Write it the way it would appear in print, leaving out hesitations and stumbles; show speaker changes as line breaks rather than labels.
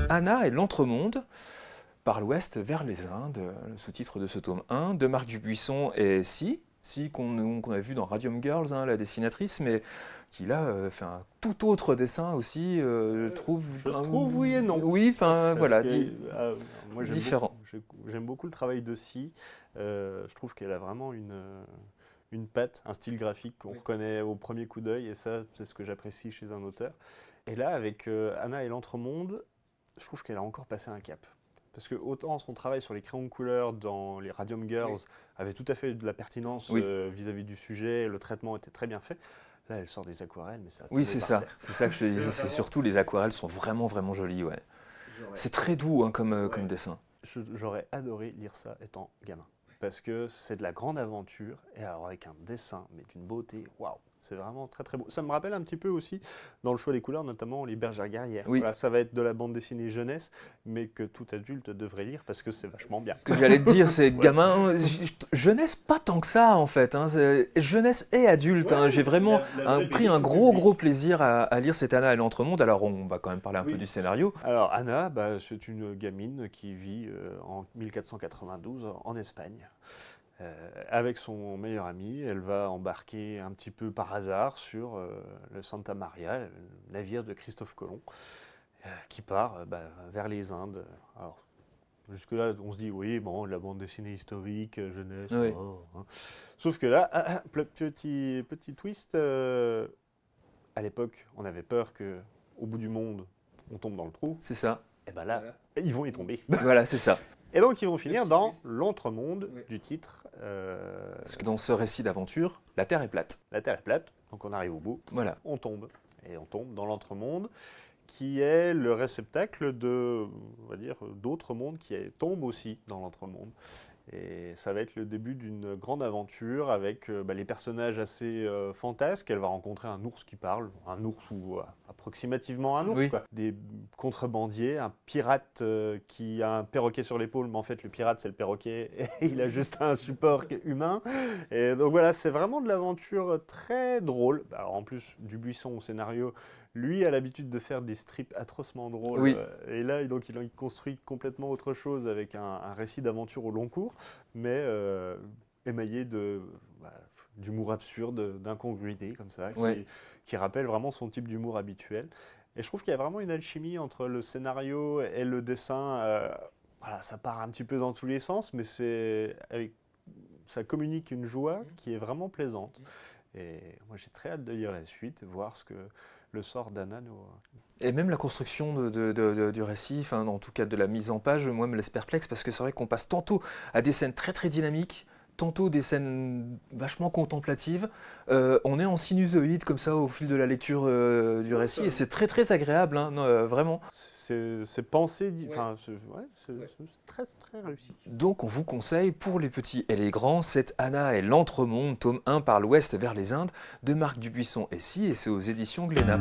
Anna et l'Entremonde, par l'ouest vers les Indes, le sous-titre de ce tome 1, de Marc Dubuisson et Si qu'on a vu dans Radium Girls, hein, la dessinatrice, mais qui là fait un tout autre dessin aussi, je trouve.
Je trouve oui et non.
Oui, enfin voilà,
Moi
différent.
j'aime beaucoup le travail de Si. Je trouve qu'elle a vraiment une patte, un style graphique qu'on reconnaît au premier coup d'œil, et ça, c'est ce que j'apprécie chez un auteur. Et là, avec Anna et l'Entremonde, je trouve qu'elle a encore passé un cap. Parce que autant son travail sur les crayons de couleur dans les Radium Girls avait tout à fait de la pertinence vis-à-vis du sujet, le traitement était très bien fait. Là, elle sort des aquarelles, mais ça a
Oui,
tombé
c'est
par
ça.
terre.
C'est ça que je te disais. C'est surtout les aquarelles sont vraiment, vraiment jolies. Ouais. C'est très doux hein, comme dessin.
J'aurais adoré lire ça étant gamin. Parce que c'est de la grande aventure, et alors avec un dessin, mais d'une beauté, waouh, c'est vraiment très très beau. Ça me rappelle un petit peu aussi, dans le choix des couleurs, notamment les Bergères guerrières.
Oui.
Voilà, ça va être de la bande dessinée jeunesse, mais que tout adulte devrait lire parce que c'est vachement bien.
Ce que j'allais te dire, c'est gamin, jeunesse pas tant que ça en fait. Hein, jeunesse et adulte. Hein, j'ai vraiment pris un gros plaisir à lire cette Anna et l'Entremonde. Alors on va quand même parler un peu du scénario.
Alors Anna, c'est une gamine qui vit en 1492 en Espagne. Avec son meilleur ami, elle va embarquer un petit peu par hasard sur le Santa Maria, le navire de Christophe Colomb, qui part vers les Indes. Alors, jusque-là, on se dit, oui, bon, la bande dessinée historique, jeunesse,
Oui.
hein. Sauf que là, petit twist, à l'époque, on avait peur qu'au bout du monde, on tombe dans le trou.
C'est ça.
Et bien là, ils vont y tomber.
Voilà, c'est ça.
Et donc, ils vont finir dans l'entremonde du titre.
Parce que dans ce récit d'aventure, la Terre est plate.
La Terre est plate, donc on arrive au bout.
Voilà.
On tombe. Et on tombe dans l'entremonde, qui est le réceptacle on va dire, d'autres mondes qui tombent aussi dans l'entremonde. Et ça va être le début d'une grande aventure avec les personnages assez fantasques. Elle va rencontrer un ours qui parle, un ours ou approximativement un ours, quoi. Des contrebandiers, un pirate qui a un perroquet sur l'épaule, mais en fait le pirate c'est le perroquet et il a juste un support humain. Et donc voilà, c'est vraiment de l'aventure très drôle. Alors en plus, Dubuisson au scénario, lui a l'habitude de faire des strips atrocement drôles. Et là, donc, il construit complètement autre chose avec un récit d'aventure au long cours, mais émaillé d'humour absurde, d'incongruité, comme ça, qui rappelle vraiment son type d'humour habituel. Et je trouve qu'il y a vraiment une alchimie entre le scénario et le dessin. Voilà, ça part un petit peu dans tous les sens, mais ça communique une joie qui est vraiment plaisante. Et moi, j'ai très hâte de lire la suite, voir ce que le sort d'Anna nous...
Et même la construction du récit, enfin, en tout cas de la mise en page, moi, me laisse perplexe parce que c'est vrai qu'on passe tantôt à des scènes très très dynamiques, tantôt des scènes vachement contemplatives. On est en sinusoïde comme ça au fil de la lecture du récit et c'est très très agréable, hein, vraiment.
C'est pensé, c'est très très réussi.
Donc on vous conseille pour les petits et les grands cette Anna et l'Entremonde, tome 1 par l'ouest vers les Indes de Marc Dubuisson et c'est aux éditions Glénat.